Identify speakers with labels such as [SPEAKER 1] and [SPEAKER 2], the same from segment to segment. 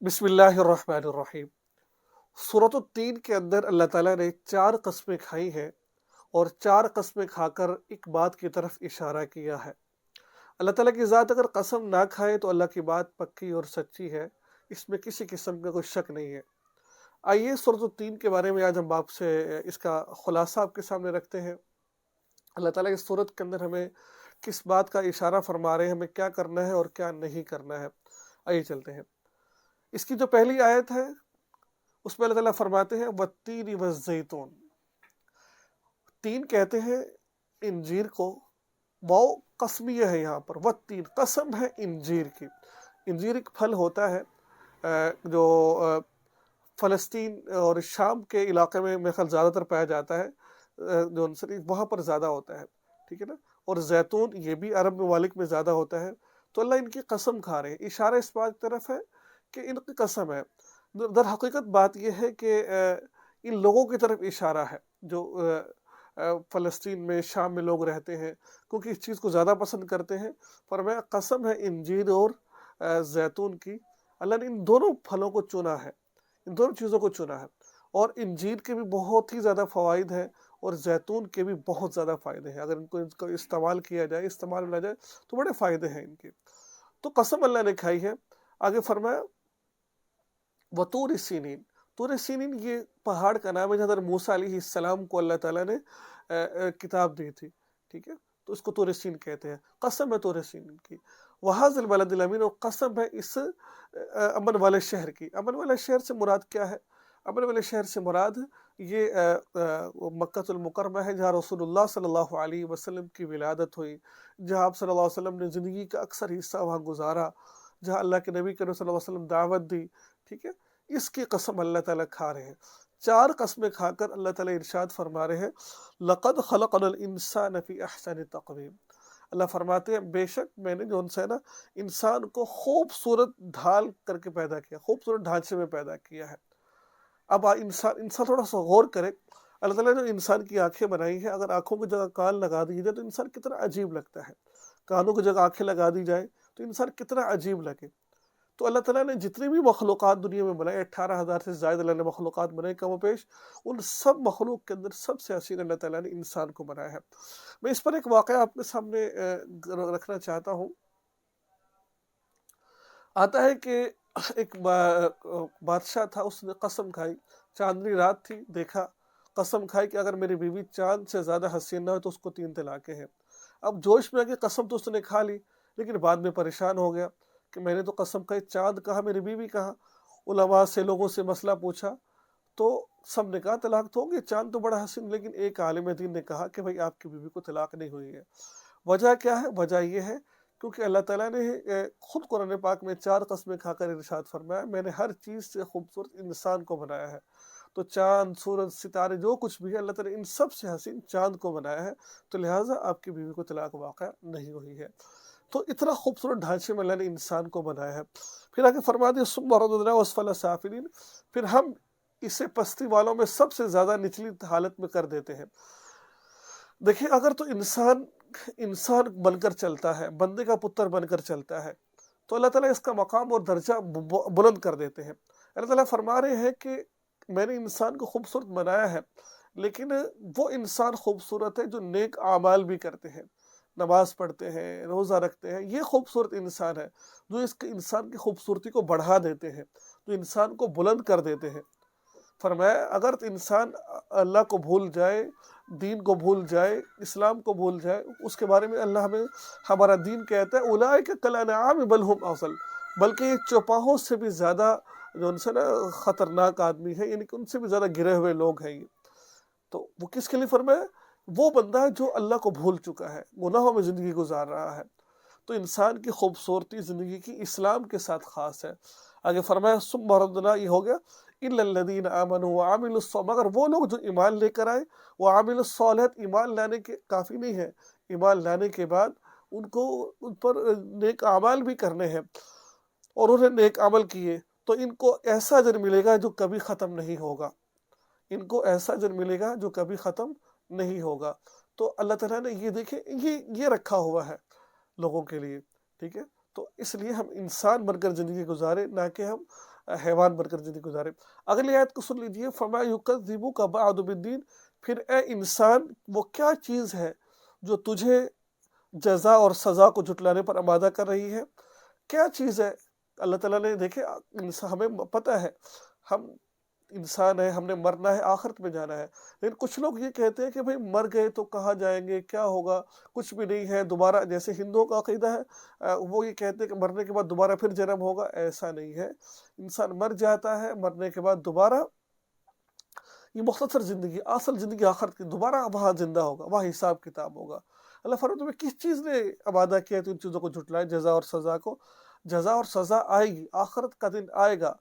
[SPEAKER 1] بسم اللہ الرحمن الرحیم۔ سورۃ التین کے اندر اللہ تعالیٰ نے 4 قسمیں کھائی ہیں اور 4 قسمیں کھا کر ایک بات کی طرف اشارہ کیا ہے۔ اللہ تعالیٰ کی ذات اگر قسم نہ کھائے تو اللہ کی بات پکی اور سچی ہے، اس میں کسی قسم کا کوئی شک نہیں ہے۔ آئیے سورۃ التین کے بارے میں آج ہم آپ سے اس کا خلاصہ آپ کے سامنے رکھتے ہیں۔ اللہ تعالیٰ اس صورت کے اندر ہمیں کس بات کا اشارہ فرما رہے ہیں، ہمیں کیا کرنا ہے اور کیا نہیں کرنا ہے۔ آئیے چلتے ہیں۔ اس کی جو پہلی آیت ہے اس میں اللہ تعالیٰ فرماتے ہیں والتین والزیتون۔ تین کہتے ہیں انجیر کو، واو قسمیہ ہے یہاں پر، والتین قسم ہے انجیر کی۔ انجیر ایک پھل ہوتا ہے جو فلسطین اور شام کے علاقے میں میرے خیال زیادہ تر پایا جاتا ہے، جو وہاں پر زیادہ ہوتا ہے، ٹھیک ہے نا۔ اور زیتون یہ بھی عرب ممالک میں زیادہ ہوتا ہے۔ تو اللہ ان کی قسم کھا رہے ہیں، اشارہ اس بات کی طرف ہے کہ ان کی قسم ہے۔ در حقیقت بات یہ ہے کہ ان لوگوں کی طرف اشارہ ہے جو فلسطین میں شام میں لوگ رہتے ہیں، کیونکہ اس چیز کو زیادہ پسند کرتے ہیں۔ فرمایا قسم ہے انجیر اور زیتون کی، اللہ نے ان دونوں پھلوں کو چنا ہے، ان دونوں چیزوں کو چنا ہے۔ اور انجیر کے بھی بہت ہی زیادہ فوائد ہیں اور زیتون کے بھی بہت زیادہ فائدے ہیں، اگر ان کو استعمال کیا جائے، استعمال میں جائے تو بڑے فائدے ہیں ان کے۔ تو قسم اللہ نے کھائی ہے۔ آگے فرمایا وطور سینین۔ طور سینین یہ پہاڑ کا نام ہے جہاں حضرت موسیٰ علیہ السلام کو اللہ تعالیٰ نے کتاب دی تھی، ٹھیک ہے، تو اس کو طور سین کہتے ہیں۔ قسم ہے طور سینین کی، وہاذ البلد الامین، اور قسم ہے اس امن والے شہر کی۔ امن والے شہر سے مراد کیا ہے؟ امن والے شہر سے مراد یہ مکہ المکرمہ ہے، جہاں رسول اللہ صلی اللہ علیہ وسلم کی ولادت ہوئی، جہاں آپ صلی اللہ علیہ وسلم نے زندگی کا اکثر حصہ وہاں گزارا، جہاں اللہ کے نبی کریم صلی اللہ علیہ وسلم دعوت دی، ٹھیک ہے۔ اس کی قسم اللہ تعالیٰ کھا رہے ہیں۔ 4 قسمیں کھا کر اللہ تعالیٰ ارشاد فرما رہے ہیں لَقَدْ خَلَقْنَا الْإِنسَانَ فِي أَحْسَنِ تَقْوِيمٍ۔ اللہ فرماتے ہیں بے شک میں نے جو ان سے نا انسان کو خوبصورت ڈھال کر کے پیدا کیا، خوبصورت ڈھانچے میں پیدا کیا ہے۔ اب انسان تھوڑا سا غور کرے، اللہ تعالیٰ نے جو انسان کی آنکھیں بنائی ہیں، اگر آنکھوں کی جگہ کان لگا دی جائے تو انسان کتنا عجیب لگتا ہے، کانوں کی جگہ آنکھیں لگا دی جائے تو انسان کتنا عجیب لگے۔ تو اللہ تعالیٰ نے جتنی بھی مخلوقات دنیا میں بنائے، 18,000 سے زائد اللہ نے مخلوقات بنائے کم و بیش، ان سب مخلوق کے اندر سب سے حسین اللہ تعالیٰ نے انسان کو بنایا ہے۔ میں اس پر ایک واقعہ آپ کے سامنے رکھنا چاہتا ہوں۔ آتا ہے کہ ایک بادشاہ تھا، اس نے قسم کھائی، چاندنی رات تھی، دیکھا، قسم کھائی کہ اگر میری بیوی چاند سے زیادہ حسین نہ ہو تو اس کو 3 طلاقیں ہیں۔ اب جوش میں آ کے قسم تو اس نے کھا لی، لیکن بعد میں پریشان ہو گیا کہ میں نے تو قسم کھائی، چاند کہا، میری بیوی کہا۔ علماء سے لوگوں سے مسئلہ پوچھا تو سب نے کہا طلاق تو ہوگی، چاند تو بڑا حسین، لیکن ایک عالم دین نے کہا کہ بھائی آپ کی بیوی کو طلاق نہیں ہوئی ہے۔ وجہ کیا ہے؟ وجہ یہ ہے کیونکہ اللہ تعالیٰ نے خود قرآن پاک میں 4 قسمیں کھا کر ارشاد فرمایا میں نے ہر چیز سے خوبصورت انسان کو بنایا ہے۔ تو چاند، سورج، ستارے، جو کچھ بھی ہے اللہ تعالیٰ نے ان سب سے حسین چاند کو بنایا ہے، تو لہٰذا آپ کی بیوی کو طلاق واقع نہیں ہوئی ہے۔ تو اتنا خوبصورت ڈھانچے میں اللہ نے انسان کو بنایا ہے۔ پھر آگے فرما دیا ثم رددناہ اسفل سافلین، پھر ہم اسے پستی والوں میں سب سے زیادہ نچلی حالت میں کر دیتے ہیں۔ دیکھیں اگر تو انسان بن کر چلتا ہے، بندے کا پتر بن کر چلتا ہے، تو اللہ تعالیٰ اس کا مقام اور درجہ بلند کر دیتے ہیں۔ اللہ تعالیٰ فرما رہے ہیں کہ میں نے انسان کو خوبصورت بنایا ہے، لیکن وہ انسان خوبصورت ہے جو نیک اعمال بھی کرتے ہیں، نماز پڑھتے ہیں، روزہ رکھتے ہیں، یہ خوبصورت انسان ہے جو انسان کی خوبصورتی کو بڑھا دیتے ہیں، جو انسان کو بلند کر دیتے ہیں۔ فرمایا اگر انسان اللہ کو بھول جائے، دین کو بھول جائے، اسلام کو بھول جائے، اس کے بارے میں ہمارا دین کہتا ہے اولئک کالانعام بل هم اضل، بلکہ یہ چوپاہوں سے بھی زیادہ جو ان سے نا خطرناک آدمی ہے، یعنی کہ ان سے بھی زیادہ گرے ہوئے لوگ ہیں یہ۔ تو وہ کس کے لیے فرمایا؟ وہ بندہ ہے جو اللہ کو بھول چکا ہے، گناہوں میں زندگی گزار رہا ہے۔ تو انسان کی خوبصورتی زندگی کی اسلام کے ساتھ خاص ہے۔ آگے فرمایا ثم رددنا، یہ ہو گیا الا الذین آمنوا وعملوا الصالحات، مگر وہ لوگ جو ایمان لے کر آئے، وعملوا الصالحات، ایمان لانے کے کافی نہیں ہے، ایمان لانے کے بعد ان پر نیک اعمال بھی کرنے ہیں، اور انہیں نیک عمل کیے تو ان کو ایسا اجر ملے گا جو کبھی ختم نہیں ہوگا، ان کو ایسا اجر ملے گا جو کبھی ختم نہیں ہوگا۔ تو اللہ تعالیٰ نے یہ دیکھیں یہ رکھا ہوا ہے لوگوں کے لیے، ٹھیک ہے۔ تو اس لیے ہم انسان بن کر زندگی گزارے، نہ کہ ہم حیوان بن کر زندگی گزارے۔ اگلی آیت کو سن لیجئے، فَمَا يُكَذِّبُكَ بَعْدُ بِالدِّينِ، پھر اے انسان وہ کیا چیز ہے جو تجھے جزا اور سزا کو جھٹلانے پر آمادہ کر رہی ہے؟ کیا چیز ہے؟ اللہ تعالیٰ نے دیکھے ہمیں پتہ ہے ہم انسان ہیں، ہم نے مرنا ہے، آخرت میں جانا ہے، لیکن کچھ لوگ یہ کہتے ہیں کہ بھئی مر گئے تو کہاں جائیں گے، کیا ہوگا، کچھ بھی نہیں ہے دوبارہ، جیسے ہندوؤں کا عقیدہ ہے وہ یہ کہتے ہیں کہ مرنے کے بعد دوبارہ پھر جنم ہوگا۔ ایسا نہیں ہے، انسان مر جاتا ہے، مرنے کے بعد دوبارہ یہ مختصر زندگی، اصل زندگی آخرت کی، دوبارہ وہاں زندہ ہوگا، وہاں حساب کتاب ہوگا۔ اللہ فرماتا ہے تمہیں کس چیز نے آمادہ کیا ہے تو ان چیزوں کو جھٹلائے، جزا اور سزا کو؟ جزا اور سزا آئے گی، آخرت کا دن آئے گا،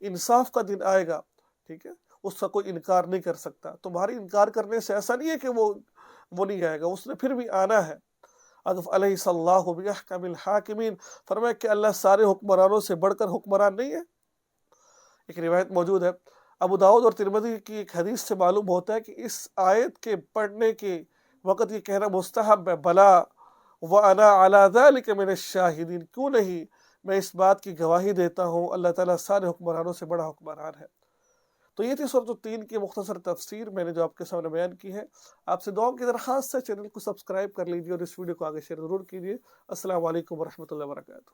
[SPEAKER 1] انصاف کا دن آئے گا، ٹھیک ہے، اس کا کوئی انکار نہیں کر سکتا۔ تمہاری انکار کرنے سے ایسا نہیں ہے کہ وہ نہیں آئے گا، اس نے پھر بھی آنا ہے۔ الیس اللہ باحکم الحاکمین، فرمایا کہ اللہ سارے حکمرانوں سے بڑھ کر حکمران نہیں ہے؟ ایک روایت موجود ہے ابو داؤد اور ترمذی کی ایک حدیث سے معلوم ہوتا ہے کہ اس آیت کے پڑھنے کے وقت یہ کہنا مستحب ہے، بلا وَأَنَا عَلَى ذَلِكَ مِنَ الشَّاهِدِينَ، کیوں نہیں، میں اس بات کی گواہی دیتا ہوں اللہ تعالیٰ سارے حکمرانوں سے بڑا حکمران ہے۔ تو یہ تھی سورۃ التین کی مختصر تفسیر، میں نے جو آپ کے سامنے بیان کی ہے۔ آپ سے دعاؤں کی درخواست ہے، چینل کو سبسکرائب کر لیجیے اور اس ویڈیو کو آگے شیئر ضرور کیجیے۔ السلام علیکم ورحمۃ اللہ وبرکاتہ۔